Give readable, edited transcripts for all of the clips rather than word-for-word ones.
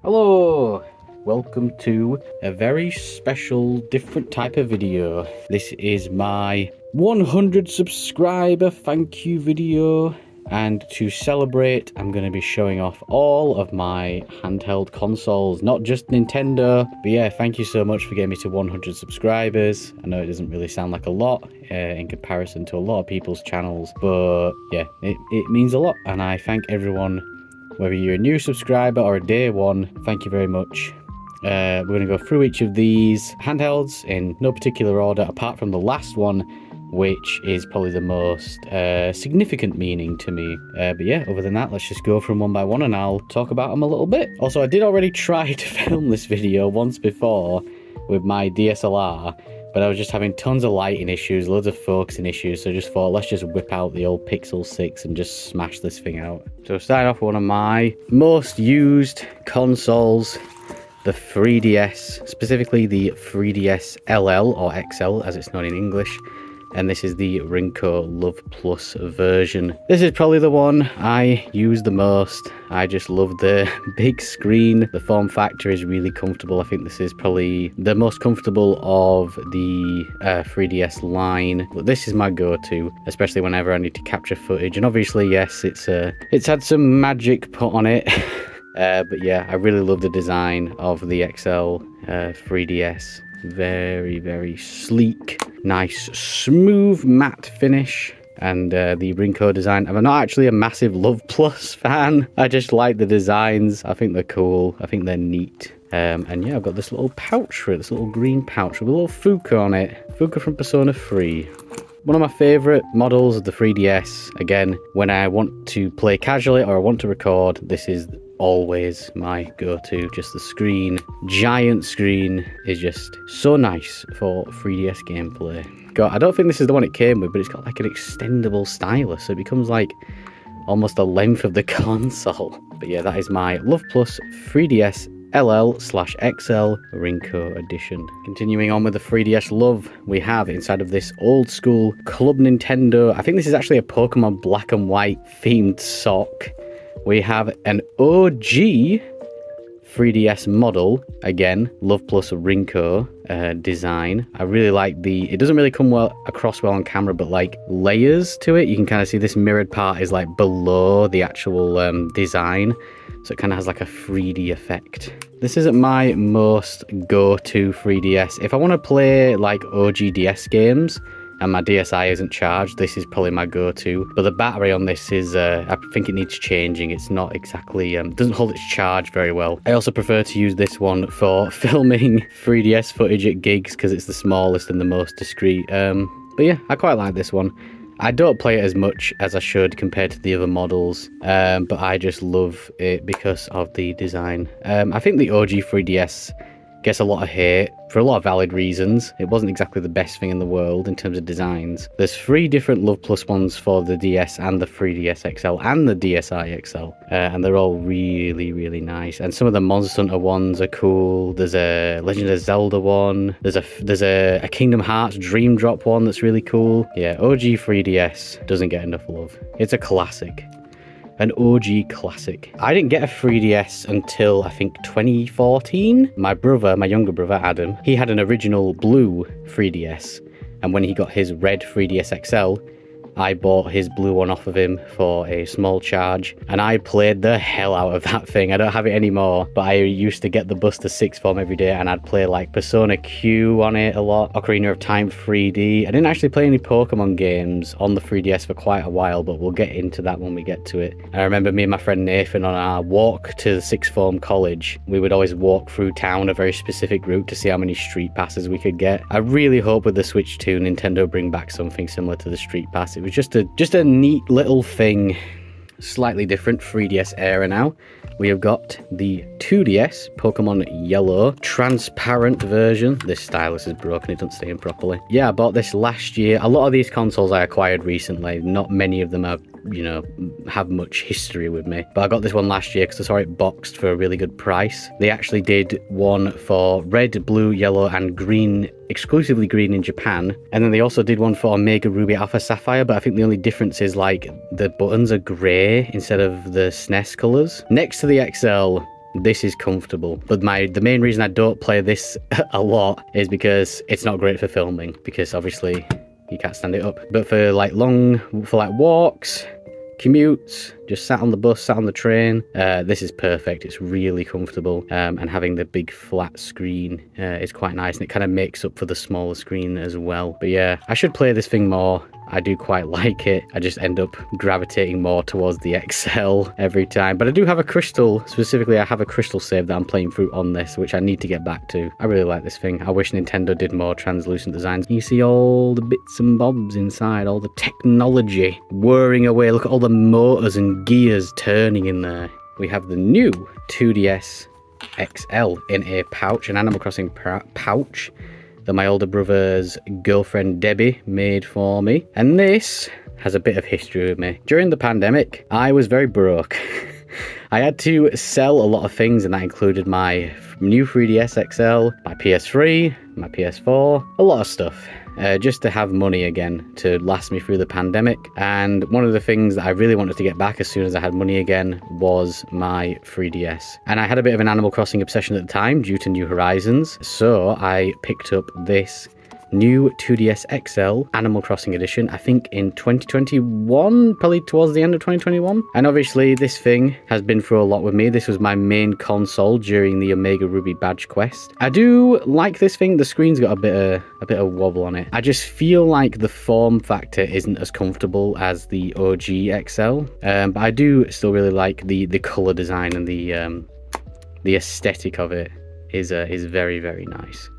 Hello! Welcome to a very special, different type of video. This is my 100 subscriber thank you video. And to celebrate, I'm going to be showing off all of my handheld consoles, not just Nintendo. But yeah, thank you so much for getting me to 100 subscribers. I know it doesn't really sound like a lot in comparison to a lot of people's channels, but yeah, it means a lot. And I thank everyone, whether you're a new subscriber or a day one, thank you very much. We're going to go through each of these handhelds in no particular order, apart from the last one, which is probably the most significant meaning to me. But yeah, other than that, let's just go from one by one and I'll talk about them a little bit. Also, I did already try to film this video once before with my DSLR, but I was just having tons of lighting issues, loads of focusing issues, so I just thought, let's just whip out the old Pixel 6 and just smash this thing out. So starting off with one of my most used consoles, the 3DS, specifically the 3DS LL, or XL as it's known in English, and this is the Rinko Love Plus version. This is probably the one I use the most. I just love the big screen. The form factor is really comfortable. I think this is probably the most comfortable of the 3DS line. But this is my go-to, especially whenever I need to capture footage. And obviously, yes, it's had some magic put on it. But yeah, I really love the design of the XL 3DS. Very, very sleek, nice, smooth matte finish. And the Rinko design. I'm not actually a massive Love Plus fan. I just like the designs. I think they're cool. I think they're neat. And yeah, I've got this little pouch for it, this little green pouch with a little Fuka on it. Fuka from Persona 3. One of my favourite models of the 3DS. Again, when I want to play casually or I want to record, this is always my go-to. Just the screen, giant screen, is just so nice for 3DS gameplay. I don't think this is the one it came with, but it's got like an extendable stylus, so it becomes like almost the length of the console. But yeah, that is my Love Plus 3DS LL/XL Rinko edition. Continuing on with the 3DS Love, we have inside of this old school Club Nintendo, I think this is actually a Pokemon black and white themed sock. We have an OG 3DS model, again, Love Plus Rinko design. I really like it doesn't really come across well on camera, but like layers to it. You can kind of see this mirrored part is like below the actual design. So it kind of has like a 3D effect. This isn't my most go-to 3DS. If I want to play like OG DS games, and my DSi isn't charged, this is probably my go-to. But the battery on this is, I think it needs changing. It's not exactly, doesn't hold its charge very well. I also prefer to use this one for filming 3DS footage at gigs because it's the smallest and the most discreet. But yeah, I quite like this one. I don't play it as much as I should compared to the other models, but I just love it because of the design. I think the OG 3DS gets a lot of hate for a lot of valid reasons. It wasn't exactly the best thing in the world in terms of designs. There's 3 different Love Plus ones for the DS and the 3DS XL and the DSi XL, and they're all really, really nice. And some of the Monster Hunter ones are cool. There's a Legend of Zelda one. There's a Kingdom Hearts Dream Drop one that's really cool. Yeah, OG 3DS doesn't get enough love. It's a classic. An OG classic. I didn't get a 3DS until I think 2014. My younger brother Adam, he had an original blue 3DS, and when he got his red 3DS XL, I bought his blue one off of him for a small charge, and I played the hell out of that thing. I don't have it anymore, but I used to get the bus to sixth form every day, and I'd play like Persona Q on it a lot, Ocarina of Time 3D. I didn't actually play any Pokemon games on the 3DS for quite a while, but we'll get into that when we get to it. I remember me and my friend Nathan on our walk to the sixth form college, we would always walk through town a very specific route to see how many street passes we could get. I really hope with the Switch 2 Nintendo bring back something similar to the street pass. It was just a neat little thing. Slightly different 3DS era now. We have got the 2DS Pokemon Yellow transparent version. This stylus is broken, it doesn't stay in properly. Yeah, I bought this last year. A lot of these consoles I acquired recently. Not many of them are, have much history with me. But I got this one last year because I saw it boxed for a really good price. They actually did one for red, blue, yellow, and green, exclusively green in Japan. And then they also did one for Omega Ruby Alpha Sapphire, but I think the only difference is like the buttons are grey instead of the SNES colours. Next to the XL, This is comfortable, but the main reason I don't play this a lot is because it's not great for filming, because obviously you can't stand it up. But for like walks, commutes, just sat on the bus, sat on the train, this is perfect. It's really comfortable, and having the big flat screen is quite nice, and it kind of makes up for the smaller screen as well. But yeah, I should play this thing more. I do quite like it. I just end up gravitating more towards the XL every time. But I do have a crystal, specifically I have a crystal save that I'm playing through on this, which I need to get back to. I really like this thing. I wish Nintendo did more translucent designs. You see all the bits and bobs inside, all the technology whirring away. Look at all the motors and gears turning in there. We have the new 2DS XL in a pouch, an Animal Crossing pouch that my older brother's girlfriend Debbie made for me. And this has a bit of history with me. During the pandemic, I was very broke. I had to sell a lot of things, and that included my new 3DS XL, my PS3, my PS4, a lot of stuff. Just to have money again to last me through the pandemic. And one of the things that I really wanted to get back as soon as I had money again was my 3DS. And I had a bit of an Animal Crossing obsession at the time due to New Horizons, so I picked up this new 2DS XL Animal Crossing edition, I think in 2021, probably towards the end of 2021. And obviously this thing has been through a lot with me. This was my main console during the Omega Ruby badge quest. I do like this thing. The screen's got a bit of wobble on it. I just feel like the form factor isn't as comfortable as the OG XL, but I do still really like the color design, and the aesthetic of it is very, very nice.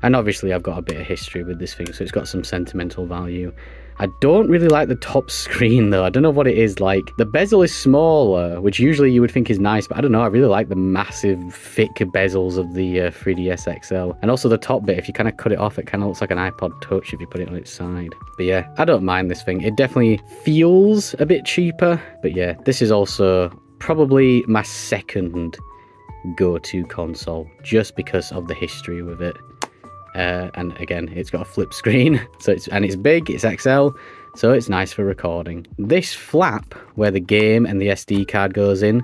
And obviously I've got a bit of history with this thing, so it's got some sentimental value. I don't really like the top screen though. I don't know what it is. Like, the bezel is smaller, which usually you would think is nice, but I don't know. I really like the massive, thick bezels of the 3DS XL. And also the top bit, if you kind of cut it off, it kind of looks like an iPod Touch if you put it on its side. But yeah, I don't mind this thing. It definitely feels a bit cheaper. But yeah, this is also probably my second go-to console, just because of the history with it. And again, it's got a flip screen, so it's big, it's XL, so it's nice for recording. This flap where the game and the SD card goes in,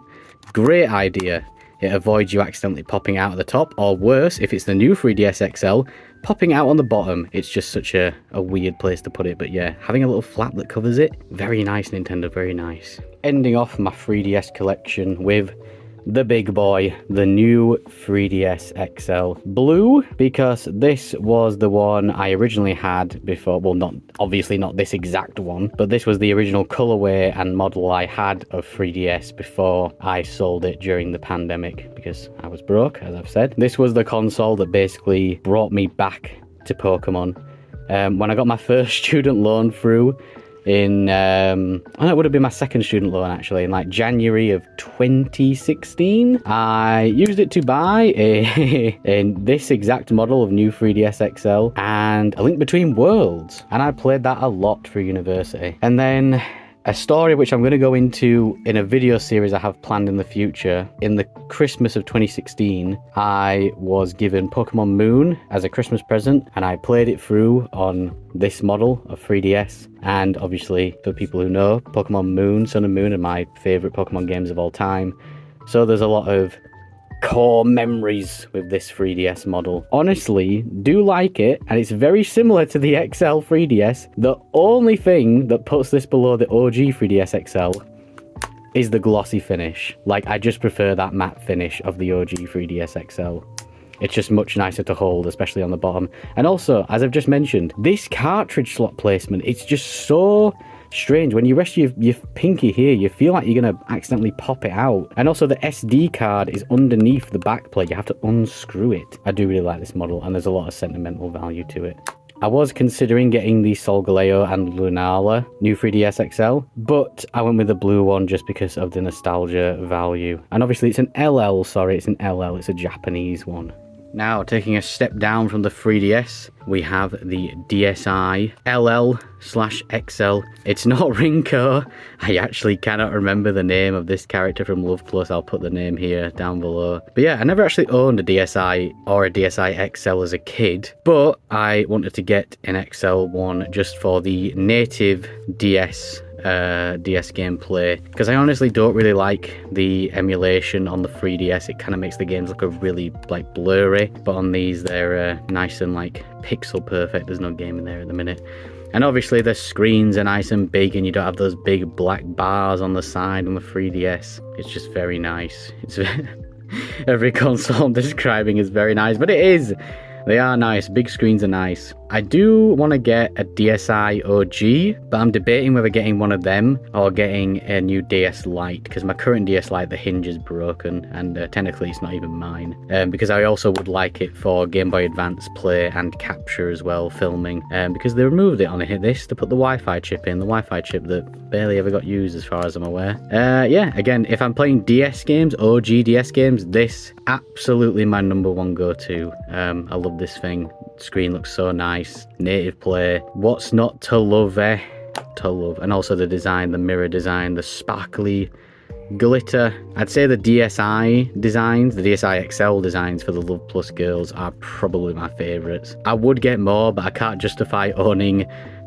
great idea. It avoids you accidentally popping out at the top, or worse, if it's the new 3DS XL, popping out on the bottom. It's just such a weird place to put it, but yeah, having a little flap that covers it, very nice, Nintendo, very nice. Ending off my 3DS collection with the big boy, the new 3DS XL Blue, because this was the one I originally had before. Well, obviously not this exact one, but this was the original colorway and model I had of 3DS before I sold it during the pandemic, because I was broke, as I've said. This was the console that basically brought me back to Pokemon. When I got my first student loan through, it would have been my second student loan actually, in like January of 2016. I used it to buy this exact model of new 3DS XL and A Link Between Worlds, and I played that a lot through university. And then a story which I'm going to go into in a video series I have planned in the future. In the Christmas of 2016, I was given Pokemon Moon as a Christmas present, and I played it through on this model of 3DS. And obviously, for people who know, Pokemon Moon, Sun and Moon are my favourite Pokemon games of all time. So there's a lot of core memories with this 3DS model. Honestly, do like it, and it's very similar to the XL 3DS. The only thing that puts this below the OG 3DS XL is the glossy finish. Like, I just prefer that matte finish of the OG 3DS XL. It's just much nicer to hold, especially on the bottom. And also, as I've just mentioned, this cartridge slot placement, it's just so strange. When you rest your pinky here, you feel like you're going to accidentally pop it out. And also the SD card is underneath the back plate. You have to unscrew it. I do really like this model, and there's a lot of sentimental value to it. I was considering getting the Solgaleo and Lunala new 3DS XL, but I went with the blue one just because of the nostalgia value. And obviously it's an LL, sorry, it's an LL, it's a Japanese one. Now, taking a step down from the 3DS, we have the DSi LL/XL. It's not Rinko. I actually cannot remember the name of this character from Love Plus. I'll put the name here down below. But yeah, I never actually owned a DSi or a DSi XL as a kid, but I wanted to get an XL one just for the native DS DS gameplay, because I honestly don't really like the emulation on the 3DS. It kind of makes the games look a really like blurry, but on these they're nice and like pixel perfect. There's no game in there at the minute. And obviously the screens are nice and big, and you don't have those big black bars on the side on the 3DS. It's just very nice. It's every console I'm describing is very nice, but it is. They are nice. Big screens are nice. I do want to get a DSi OG, but I'm debating whether getting one of them or getting a new DS Lite, because my current DS Lite, the hinge is broken, and technically it's not even mine. Because I also would like it for Game Boy Advance play and capture as well, filming. Because they removed it on this to put the Wi-Fi chip in, the Wi-Fi chip that barely ever got used as far as I'm aware. Yeah, again, if I'm playing DS games, OG DS games, this absolutely my number one go-to. I love this thing. Screen looks so nice. Native play. What's not to love, eh? To love. And also the design, the mirror design, the sparkly glitter. I'd say the DSi designs, the DSi XL designs for the Love Plus girls are probably my favourites. I would get more, but I can't justify owning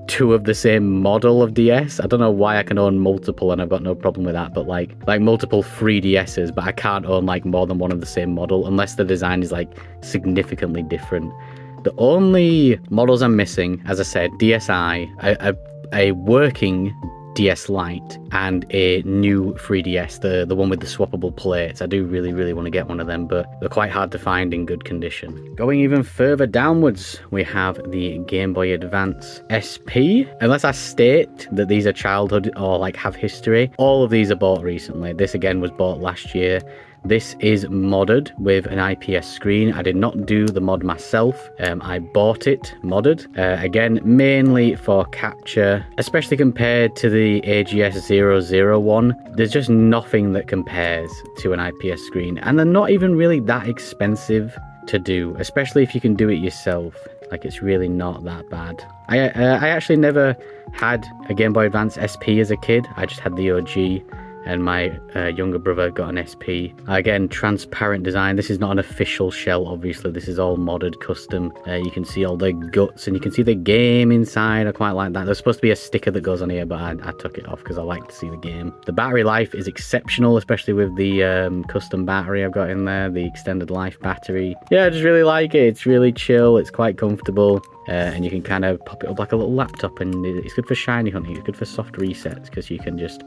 two of the same model of DS. I don't know why I can own multiple, and I've got no problem with that, but like multiple 3DSs, but I can't own like more than one of the same model unless the design is like significantly different. The only models I'm missing, as I said, DSi, a working DS Lite, and a new 3DS, the one with the swappable plates. I do really want to get one of them, but they're quite hard to find in good condition. Going even further downwards, we have the Game Boy Advance SP. Unless I state that these are childhood or like have history, all of these are bought recently. This again was bought last year. This is modded with an IPS screen. I did not do the mod myself. I bought it modded. Again, mainly for capture, especially compared to the AGS 001. There's just nothing that compares to an IPS screen, and they're not even really that expensive to do, especially if you can do it yourself. Like, it's really not that bad. I actually never had a Game Boy Advance SP as a kid. I just had the OG. And my younger brother got an SP. Again, transparent design. This is not an official shell, obviously. This is all modded, custom. You can see all the guts, and you can see the game inside. I quite like that. There's supposed to be a sticker that goes on here, but I took it off because I like to see the game. The battery life is exceptional, especially with the custom battery I've got in there, the extended life battery. Yeah, I just really like it. It's really chill. It's quite comfortable. And you can kind of pop it up like a little laptop, and it's good for shiny hunting. It's good for soft resets because you can just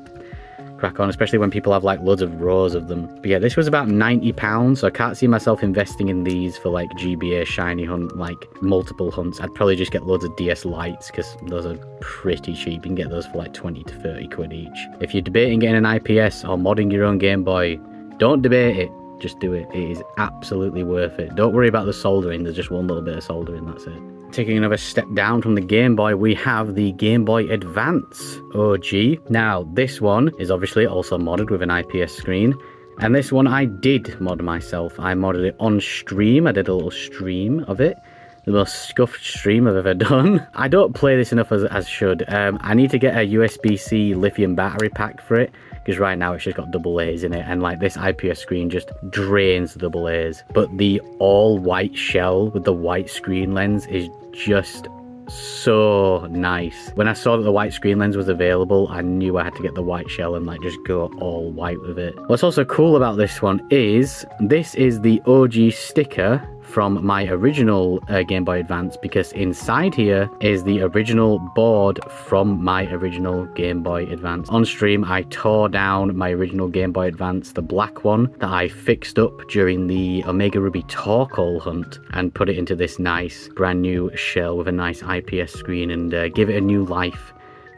crack on, especially when people have like loads of rows of them. But yeah, this was about £90, so I can't see myself investing in these for like GBA shiny hunt, like multiple hunts. I'd probably just get loads of DS Lites because those are pretty cheap. You can get those for like 20 to 30 quid each. If you're debating getting an IPS or modding your own Game Boy, don't debate it, just do it. It is absolutely worth it. Don't worry about the soldering. There's just one little bit of soldering, that's it. Taking another step down from the Game Boy, we have the Game Boy Advance OG. Now, this one is obviously also modded with an IPS screen. And this one I did mod myself. I modded it on stream. I did a little stream of it. The most scuffed stream I've ever done. I don't play this enough as should. I need to get a USB-C lithium battery pack for it, because right now it's just got double A's in it, and like this IPS screen just drains the double A's. But the all white shell with the white screen lens is just so nice. When I saw that the white screen lens was available, I knew I had to get the white shell and like just go all white with it. What's also cool about this one is this is the OG sticker from my original Game Boy Advance, because inside here is the original board from my original Game Boy Advance. On stream, I tore down my original Game Boy Advance, the black one, that I fixed up during the Omega Ruby Torkoal hunt, and put it into this nice brand new shell with a nice IPS screen, and give it a new life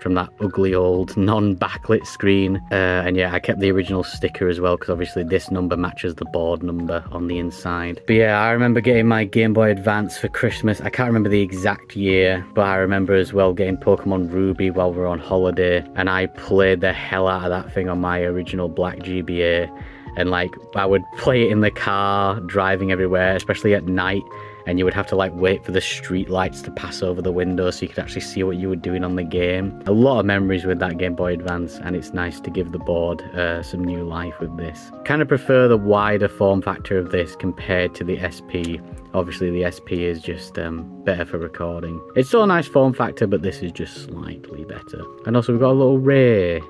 from that ugly old non-backlit screen. And yeah, I kept the original sticker as well, because obviously this number matches the board number on the inside. But yeah, I remember getting my Game Boy Advance for Christmas. I can't remember the exact year, but I remember as well getting Pokemon Ruby while we were on holiday, and I played the hell out of that thing on my original black GBA. And like, I would play it in the car, driving everywhere, especially at night. and you would have to like wait for the street lights to pass over the window so you could actually see what you were doing on the game. A lot of memories with that Game Boy Advance, and it's nice to give the board some new life with this. Kind of prefer the wider form factor of this compared to the SP. Obviously the SP is just better for recording. It's still a nice form factor, but this is just slightly better. And also we've got a little Ray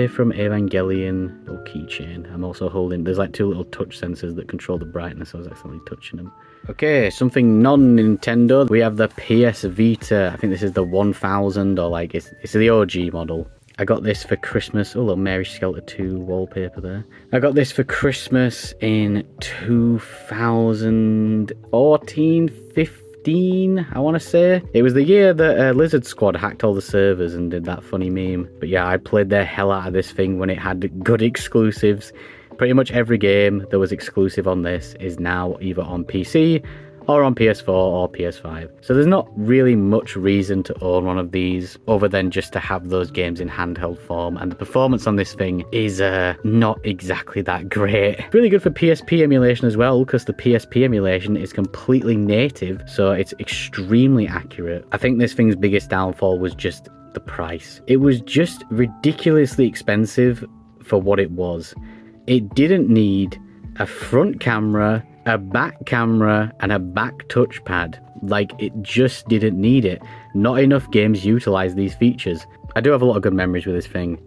from Evangelion, little keychain. I'm also holding, there's like two little touch sensors that control the brightness. I was accidentally touching them. Okay, something non-Nintendo. We have the PS Vita. I think this is the 1000, or like it's the OG model. I got this for Christmas. Oh, little Mary Skelter 2 wallpaper there. I got this for Christmas in 2014, 15, I want to say. It was the year that Lizard Squad hacked all the servers and did that funny meme. But yeah, I played the hell out of this thing when it had good exclusives. Pretty much every game that was exclusive on this is now either on PC or on PS4 or PS5. So there's not really much reason to own one of these other than just to have those games in handheld form. And the performance on this thing is not exactly that great. Really good for PSP emulation as well, because the PSP emulation is completely native, so it's extremely accurate. I think this thing's biggest downfall was just the price. It was just ridiculously expensive for what it was. It didn't need a front camera, a back camera, and a back touchpad. Like, it just didn't need it. Not enough games utilize these features. I do have a lot of good memories with this thing.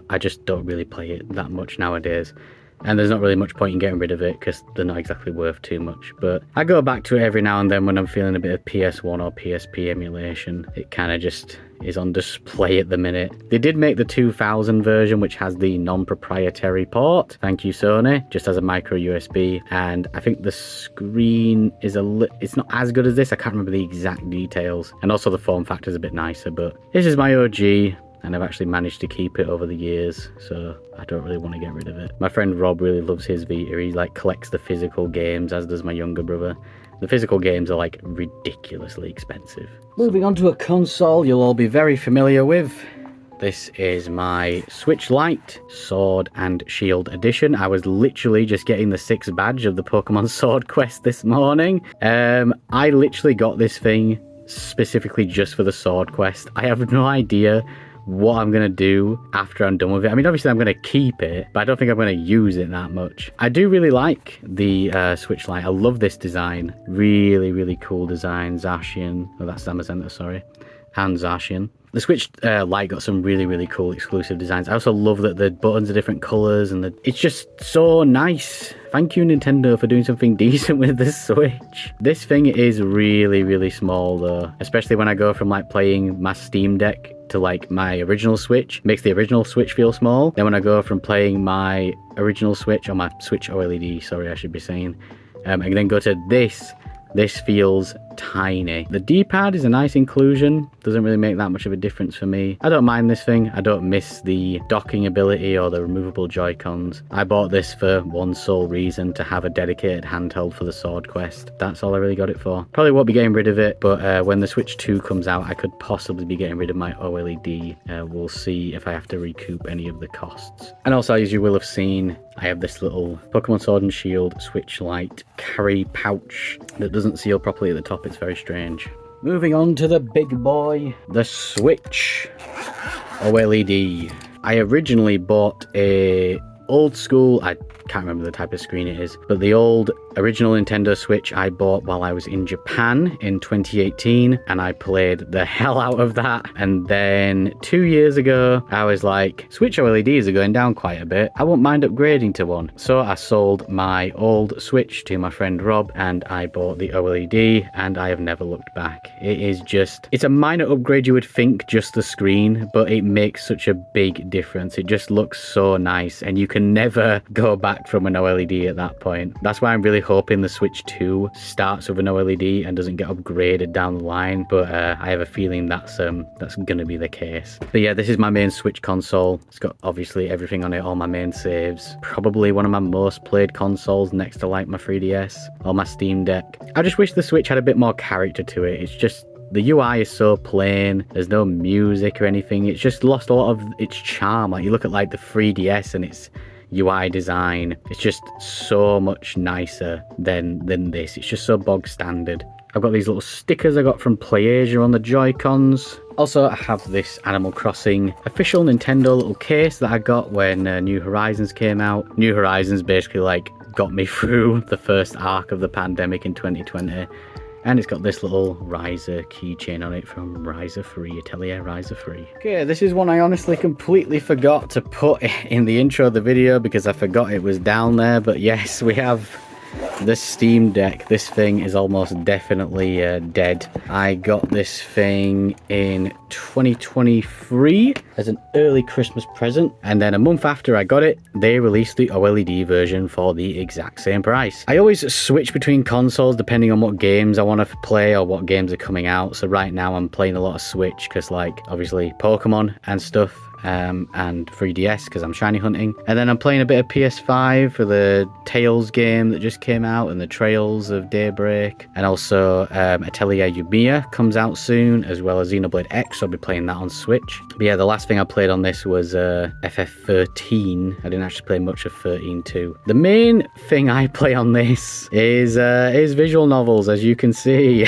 I just don't really play it that much nowadays. And there's not really much point in getting rid of it because they're not exactly worth too much. But I go back to it every now and then when I'm feeling a bit of PS1 or PSP emulation. It kind of just is on display at the minute. They did make the 2000 version, which has the non-proprietary port. Thank you, Sony. Just has a micro USB. And I think the screen is it's not as good as this. I can't remember the exact details. And also the form factor is a bit nicer. But this is my OG. And I've actually managed to keep it over the years, so I don't really want to get rid of it. My friend Rob really loves his Vita. He like collects the physical games, as does my younger brother. The physical games are like ridiculously expensive. Moving on to a console you'll all be very familiar with. This is my Switch Lite Sword and Shield Edition. I was literally just getting the 6th badge of the Pokemon Sword Quest this morning. I literally got this thing specifically just for the Sword Quest. I have no idea what I'm going to do after I'm done with it. I mean, obviously I'm going to keep it, but I don't think I'm going to use it that much. I do really like the Switch Lite. I love this design. Really, really cool design. Zacian. Oh, that's Zamazenta, sorry. And Zacian. The Switch Lite got some really, really cool exclusive designs. I also love that the buttons are different colours and it's just so nice. Thank you, Nintendo, for doing something decent with the Switch. This thing is really, really small though, especially when I go from like playing my Steam Deck to like my original Switch. Makes the original Switch feel small. Then when I go from playing my original Switch, or my Switch OLED, sorry, I should be saying, and then go to this feels tiny. The D-pad is a nice inclusion. Doesn't really make that much of a difference for me. I don't mind this thing. I don't miss the docking ability or the removable Joy-Cons. I bought this for one sole reason, to have a dedicated handheld for the Sword Quest. That's all I really got it for. Probably won't be getting rid of it, but when the Switch 2 comes out, I could possibly be getting rid of my OLED. We'll see if I have to recoup any of the costs. And also, as you will have seen, I have this little Pokemon Sword and Shield Switch Lite carry pouch that doesn't seal properly at the top. It's very strange. Moving on to the big boy, the Switch OLED. I originally bought a old school, I can't remember the type of screen it is, but the old original Nintendo Switch I bought while I was in Japan in 2018, and I played the hell out of that. And then 2 years ago, I was like, Switch OLEDs are going down quite a bit. I won't mind upgrading to one. So I sold my old Switch to my friend Rob, and I bought the OLED, and I have never looked back. It is just, it's a minor upgrade, you would think, just the screen, but it makes such a big difference. It just looks so nice, and you can never go back from an OLED at that point. That's why I'm really hoping the Switch 2 starts with an OLED and doesn't get upgraded down the line, but I have a feeling that's gonna be the case. But yeah, this is my main Switch console. It's got obviously everything on it, all my main saves. Probably one of my most played consoles next to like my 3DS or my Steam Deck. I just wish the Switch had a bit more character to it. It's just, the UI is so plain, there's no music or anything. It's just lost a lot of its charm. Like, you look at like the 3DS and its UI design, it's just so much nicer than this. It's just so bog standard. I've got these little stickers I got from PlayAsia on the Joy-Cons. Also, I have this Animal Crossing official Nintendo little case that I got when New Horizons came out. New Horizons basically like got me through the first arc of the pandemic in 2020. And it's got this little riser keychain on it from Riser Free, Atelier Riser Free. Okay, this is one I honestly completely forgot to put in the intro of the video because I forgot it was down there. But yes, we have the Steam Deck. This thing is almost definitely dead. I got this thing in 2023 as an early Christmas present, and then a month after I got it, they released the OLED version for the exact same price. I always switch between consoles depending on what games I want to play or what games are coming out. So right now I'm playing a lot of Switch because, like, obviously Pokemon and stuff. And 3DS because I'm shiny hunting, and then I'm playing a bit of PS5 for the Tales game that just came out and the Trails of Daybreak, and also Atelier Yumiya comes out soon, as well as Xenoblade X. I'll be playing that on Switch. But yeah, the last thing I played on this was FF13. I didn't actually play much of 13 too. The main thing I play on this is visual novels, as you can see.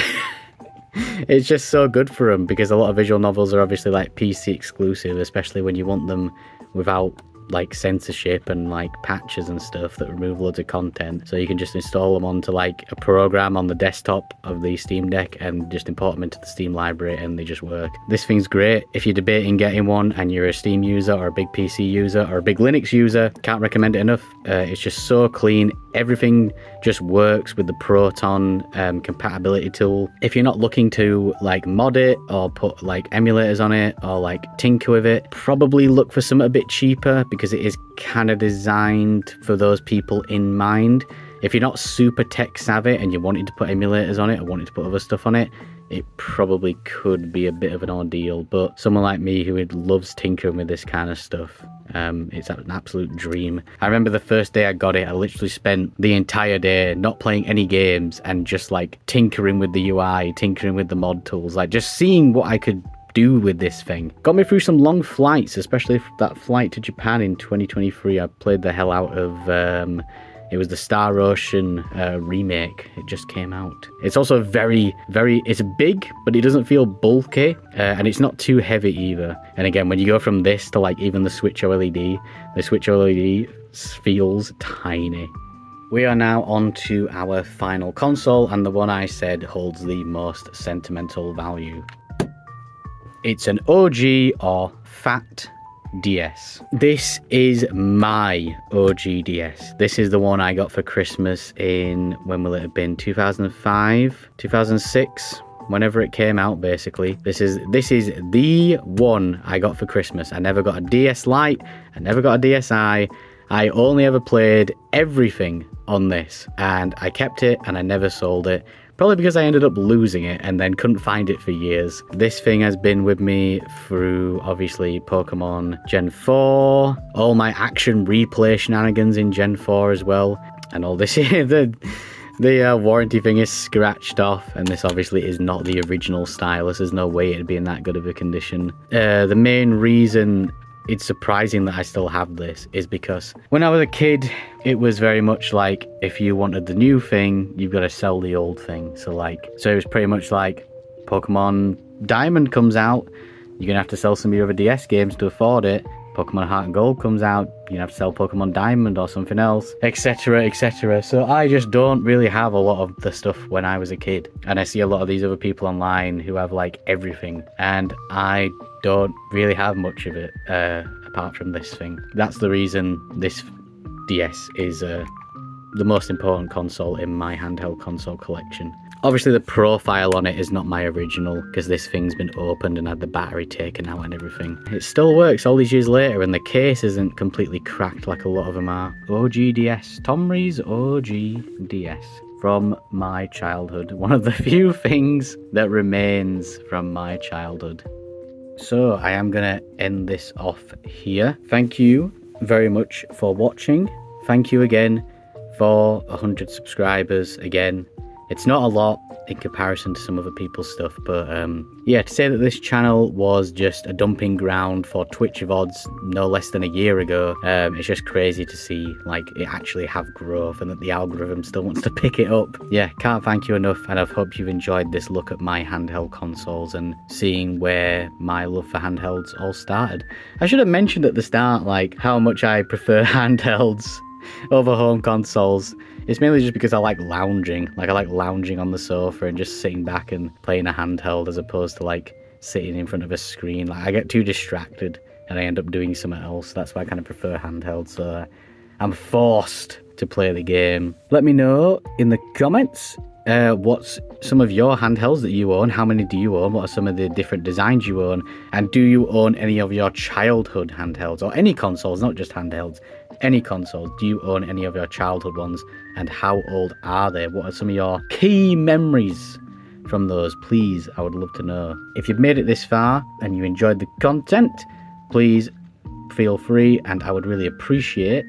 It's just so good for them because a lot of visual novels are obviously like PC exclusive, especially when you want them without like censorship and like patches and stuff that remove loads of content. So you can just install them onto like a program on the desktop of the Steam Deck and just import them into the Steam library and they just work. This thing's great if you're debating getting one and you're a Steam user or a big PC user or a big Linux user. Can't recommend it enough. It's just so clean. Everything just works with the Proton compatibility tool. If you're not looking to like mod it or put like emulators on it or like tinker with it, probably look for something a bit cheaper because it is kind of designed for those people in mind. If you're not super tech savvy and you're wanting to put emulators on it or wanting to put other stuff on it, it probably could be a bit of an ordeal. But someone like me who loves tinkering with this kind of stuff, it's an absolute dream. I remember the first day I got it, I literally spent the entire day not playing any games and just like tinkering with the UI, tinkering with the mod tools, like just seeing what I could do with this thing. Got me through some long flights, especially that flight to Japan in 2023. I played the hell out of it was the Star Ocean remake. It just came out. It's also very, it's big, but it doesn't feel bulky, and it's not too heavy either. And again, when you go from this to like even the Switch OLED, the Switch OLED feels tiny. We are now on to our final console, and the one I said holds the most sentimental value. It's an OG or Fat DS. This is my OG DS. This is the one I got for Christmas in, when will it have been, 2005, 2006, whenever it came out basically. This is the one I got for Christmas. I never got a DS Lite, I never got a DSi. I only ever played everything on this, and I kept it and I never sold it. Probably because I ended up losing it and then couldn't find it for years. This thing has been with me through, obviously, Pokemon Gen 4, all my action replay shenanigans in Gen 4 as well, and all this. The warranty thing is scratched off, and this obviously is not the original stylus. There's no way it'd be in that good of a condition. The main reason it's surprising that I still have this is because when I was a kid, it was very much like, if you wanted the new thing, you've got to sell the old thing. So it was pretty much like Pokemon Diamond comes out, you're going to have to sell some of your other DS games to afford it. Pokemon Heart and Gold comes out, you have to sell Pokemon Diamond or something else, etc, etc. So I just don't really have a lot of the stuff when I was a kid. And I see a lot of these other people online who have like everything, and I don't really have much of it apart from this thing. That's the reason this DS is the most important console in my handheld console collection. Obviously the profile on it is not my original because this thing's been opened and had the battery taken out and everything. It still works all these years later, and the case isn't completely cracked like a lot of them are. OG DS, Tom Ree's OG DS from my childhood. One of the few things that remains from my childhood. So I am going to end this off here. Thank you very much for watching. Thank you again for 100 subscribers again. It's not a lot in comparison to some other people's stuff, but yeah, to say that this channel was just a dumping ground for Twitch VODs no less than a year ago, it's just crazy to see like it actually have growth and that the algorithm still wants to pick it up. Yeah, can't thank you enough, and I hope you've enjoyed this look at my handheld consoles and seeing where my love for handhelds all started. I should have mentioned at the start like how much I prefer handhelds over home consoles. It's mainly just because I like lounging. Like, I like lounging on the sofa and just sitting back and playing a handheld as opposed to like sitting in front of a screen. Like, I get too distracted and I end up doing something else. That's why I kind of prefer handheld. So I'm forced to play the game. Let me know in the comments what's some of your handhelds that you own. How many do you own? What are some of the different designs you own? And do you own any of your childhood handhelds or any consoles, not just handhelds? Any consoles? Do you own any of your childhood ones, and how old are they? What are some of your key memories from those? Please, I would love to know. If you've made it this far and you enjoyed the content, please feel free, and I would really appreciate.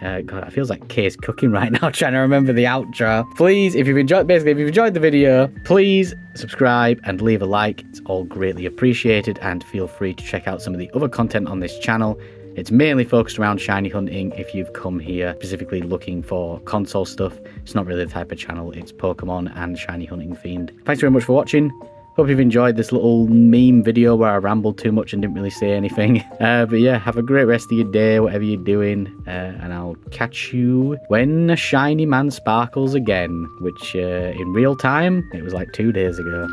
God, it feels like Kay's cooking right now, trying to remember the outro. Please, if you've enjoyed the video, please subscribe and leave a like. It's all greatly appreciated, and feel free to check out some of the other content on this channel. It's mainly focused around shiny hunting. If you've come here specifically looking for console stuff, it's not really the type of channel. It's Pokemon and shiny hunting themed. Thanks very much for watching. Hope you've enjoyed this little meme video where I rambled too much and didn't really say anything. But yeah, have a great rest of your day, whatever you're doing. And I'll catch you when a shiny man sparkles again, which in real time, it was like 2 days ago.